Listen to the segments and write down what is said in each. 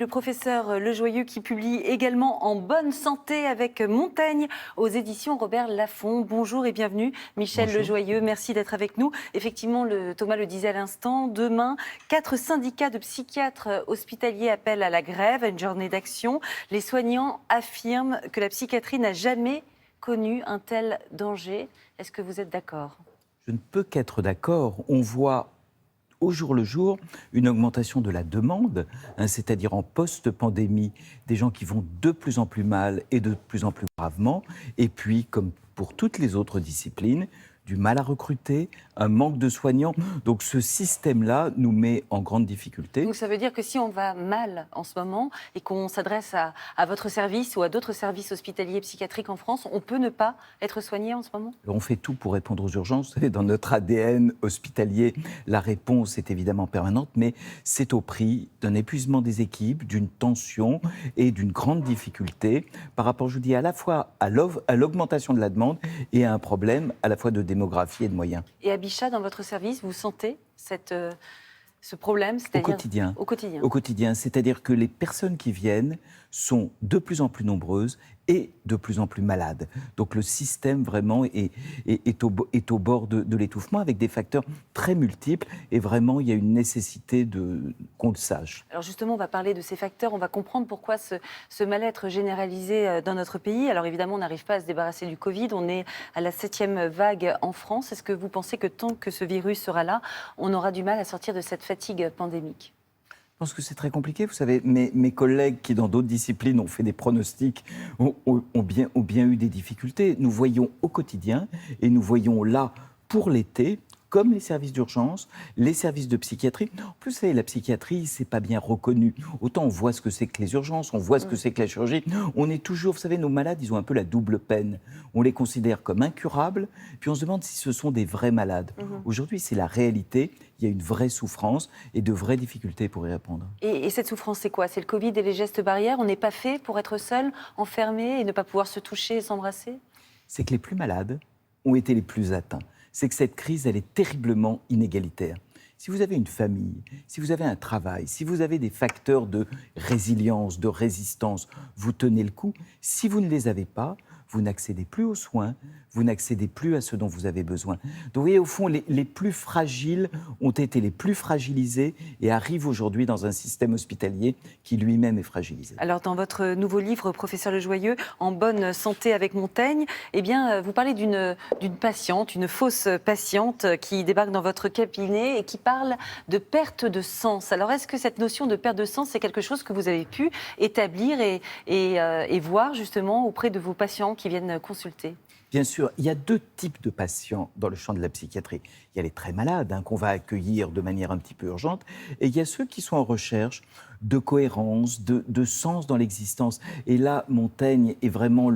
Le professeur Lejoyeux qui publie également En bonne santé avec Montaigne aux éditions Robert Laffont. Bonjour et bienvenue Michel Bonjour. Lejoyeux, merci d'être avec nous. Effectivement, Thomas le disait à l'instant, demain, 4 syndicats de psychiatres hospitaliers appellent à la grève, à une journée d'action. Les soignants affirment que la psychiatrie n'a jamais connu un tel danger. Est-ce que vous êtes d'accord ? Je ne peux qu'être d'accord. On voit au jour le jour une augmentation de la demande, c'est-à-dire en post-pandémie, des gens qui vont de plus en plus mal et de plus en plus gravement. Et puis, comme pour toutes les autres disciplines, du mal à recruter, un manque de soignants. Donc ce système-là nous met en grande difficulté. Donc ça veut dire que si on va mal en ce moment et qu'on s'adresse à votre service ou à d'autres services hospitaliers psychiatriques en France, on peut ne pas être soigné en ce moment ? On fait tout pour répondre aux urgences. Vous savez, dans notre ADN hospitalier, la réponse est évidemment permanente, mais c'est au prix d'un épuisement des équipes, d'une tension et d'une grande difficulté par rapport, je vous dis, à la fois à l'augmentation de la demande et à un problème à la fois de démographie et de moyens. Et à Bichat, dans votre service, vous sentez ce problème, Au quotidien. Au quotidien. Au quotidien, c'est-à-dire que les personnes qui viennent sont de plus en plus nombreuses et de plus en plus malades. Donc le système vraiment est au bord de l'étouffement avec des facteurs très multiples et vraiment il y a une nécessité qu'on le sache. Alors justement, on va parler de ces facteurs, on va comprendre pourquoi ce mal-être généralisé dans notre pays. Alors évidemment, on n'arrive pas à se débarrasser du Covid, on est à la 7e vague en France. Est-ce que vous pensez que tant que ce virus sera là, on aura du mal à sortir de cette fatigue pandémique ? Je pense que c'est très compliqué. Vous savez, mes collègues qui, dans d'autres disciplines, ont fait des pronostics, ont bien eu des difficultés. Nous voyons au quotidien, et nous voyons là, pour l'été, comme les services d'urgence, les services de psychiatrie. En plus, vous savez, la psychiatrie, c'est pas bien reconnu. Autant on voit ce que c'est que les urgences, on voit ce que c'est que la chirurgie. On est toujours, vous savez, nos malades, ils ont un peu la double peine. On les considère comme incurables, puis on se demande si ce sont des vrais malades. Aujourd'hui, c'est la réalité. Il y a une vraie souffrance et de vraies difficultés pour y répondre. Et cette souffrance, c'est quoi ? C'est le Covid et les gestes barrières ? On n'est pas fait pour être seul, enfermé et ne pas pouvoir se toucher et s'embrasser ? C'est que les plus malades ont été les plus atteints. C'est que cette crise, elle est terriblement inégalitaire. Si vous avez une famille, si vous avez un travail, si vous avez des facteurs de résilience, de résistance, vous tenez le coup. Si vous ne les avez pas, vous n'accédez plus aux soins, vous n'accédez plus à ce dont vous avez besoin. Donc vous voyez, au fond, les plus fragiles ont été les plus fragilisés et arrivent aujourd'hui dans un système hospitalier qui lui-même est fragilisé. Alors, dans votre nouveau livre, professeur Lejoyeux, En bonne santé avec Montaigne, eh bien, vous parlez d'une patiente, une fausse patiente qui débarque dans votre cabinet et qui parle de perte de sens. Alors, est-ce que cette notion de perte de sens, c'est quelque chose que vous avez pu établir et voir justement auprès de vos patients qui viennent consulter ? Bien sûr, il y a deux types de patients dans le champ de la psychiatrie. Il y a les très malades, qu'on va accueillir de manière un petit peu urgente, et il y a ceux qui sont en recherche de cohérence, de sens dans l'existence. Et là, Montaigne est vraiment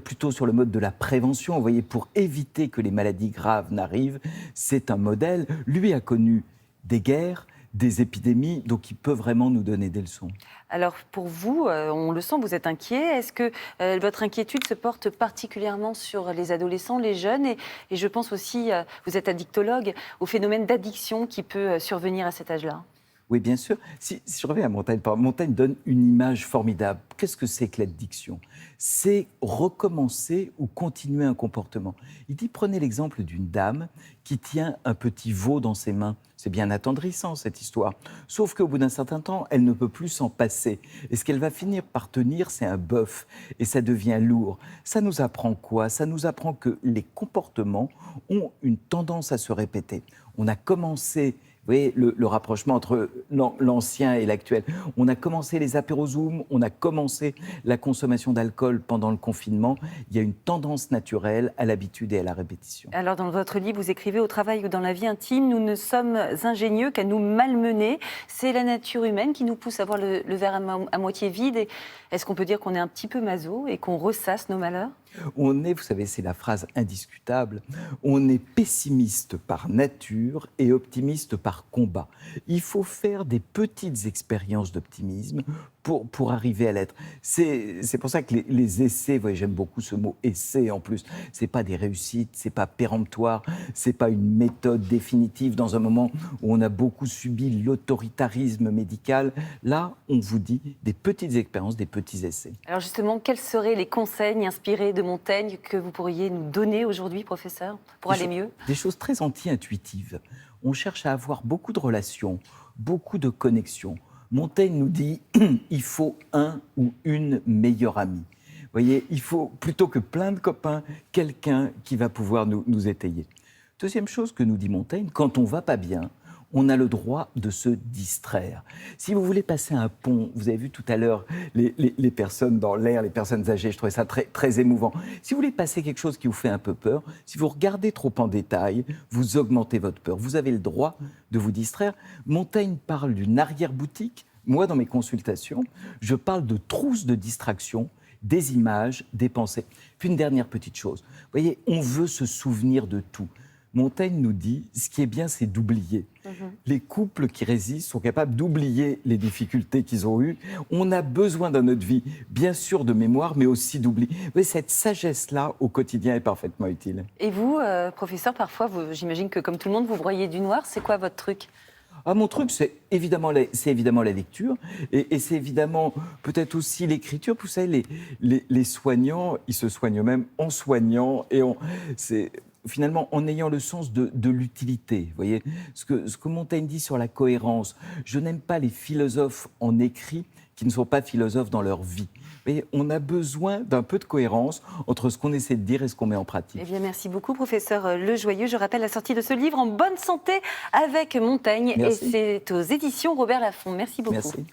plutôt sur le mode de la prévention. Vous voyez, pour éviter que les maladies graves n'arrivent, c'est un modèle. Lui a connu des guerres, des épidémies, donc il peut vraiment nous donner des leçons. Alors pour vous, on le sent, vous êtes inquiet. Est-ce que votre inquiétude se porte particulièrement sur les adolescents, les jeunes et je pense aussi, vous êtes addictologue, au phénomène d'addiction qui peut survenir à cet âge-là ? Oui, bien sûr. Si je reviens à Montaigne, Montaigne donne une image formidable. Qu'est-ce que c'est que l'addiction ? C'est recommencer ou continuer un comportement. Il dit, prenez l'exemple d'une dame qui tient un petit veau dans ses mains. C'est bien attendrissant, cette histoire. Sauf qu'au bout d'un certain temps, elle ne peut plus s'en passer. Et ce qu'elle va finir par tenir, c'est un bœuf. Et ça devient lourd. Ça nous apprend quoi ? Ça nous apprend que les comportements ont une tendance à se répéter. On a commencé... Vous voyez le rapprochement entre l'ancien et l'actuel. On a commencé les apéros-zooms, on a commencé la consommation d'alcool pendant le confinement. Il y a une tendance naturelle à l'habitude et à la répétition. Alors dans votre livre, vous écrivez « Au travail ou dans la vie intime, nous ne sommes ingénieux qu'à nous malmener. C'est la nature humaine qui nous pousse à voir le verre à moitié vide. » Est-ce qu'on peut dire qu'on est un petit peu maso et qu'on ressasse nos malheurs ? On est, vous savez, c'est la phrase indiscutable, on est pessimiste par nature et optimiste par combat. Il faut faire des petites expériences d'optimisme pour arriver à l'être. C'est pour ça que les essais, vous voyez, j'aime beaucoup ce mot essai en plus, c'est pas des réussites, c'est pas péremptoire, c'est pas une méthode définitive dans un moment où on a beaucoup subi l'autoritarisme médical. Là, on vous dit des petites expériences, des petits essais. Alors justement, quels seraient les conseils inspirés de Montaigne que vous pourriez nous donner aujourd'hui, professeur, pour aller mieux? Des choses très anti-intuitives. On cherche à avoir beaucoup de relations, beaucoup de connexions. Montaigne nous dit il faut un ou une meilleure amie. Vous voyez, il faut, plutôt que plein de copains, quelqu'un qui va pouvoir nous étayer. Deuxième chose que nous dit Montaigne, quand on va pas bien, on a le droit de se distraire. Si vous voulez passer un pont, vous avez vu tout à l'heure les personnes dans l'air, les personnes âgées, je trouvais ça très, très émouvant. Si vous voulez passer quelque chose qui vous fait un peu peur, si vous regardez trop en détail, vous augmentez votre peur. Vous avez le droit de vous distraire. Montaigne parle d'une arrière-boutique. Moi, dans mes consultations, je parle de trousses de distraction, des images, des pensées. Puis une dernière petite chose. Vous voyez, on veut se souvenir de tout. Montaigne nous dit, ce qui est bien, c'est d'oublier. Les couples qui résistent sont capables d'oublier les difficultés qu'ils ont eues. On a besoin dans notre vie, bien sûr, de mémoire, mais aussi d'oubli. Cette sagesse-là, au quotidien, est parfaitement utile. Et vous, professeur, parfois, j'imagine que comme tout le monde, vous broyez du noir. C'est quoi votre truc? Mon truc, c'est évidemment la lecture et c'est évidemment peut-être aussi l'écriture. Vous savez, les soignants, ils se soignent eux-mêmes en soignant et c'est finalement en ayant le sens de l'utilité. Vous voyez, ce que Montaigne dit sur la cohérence, je n'aime pas les philosophes en écrit qui ne sont pas philosophes dans leur vie. Et on a besoin d'un peu de cohérence entre ce qu'on essaie de dire et ce qu'on met en pratique. Eh bien, merci beaucoup, professeur Lejoyeux. Je rappelle la sortie de ce livre, En bonne santé avec Montaigne. Merci. Et c'est aux éditions Robert Laffont. Merci beaucoup. Merci.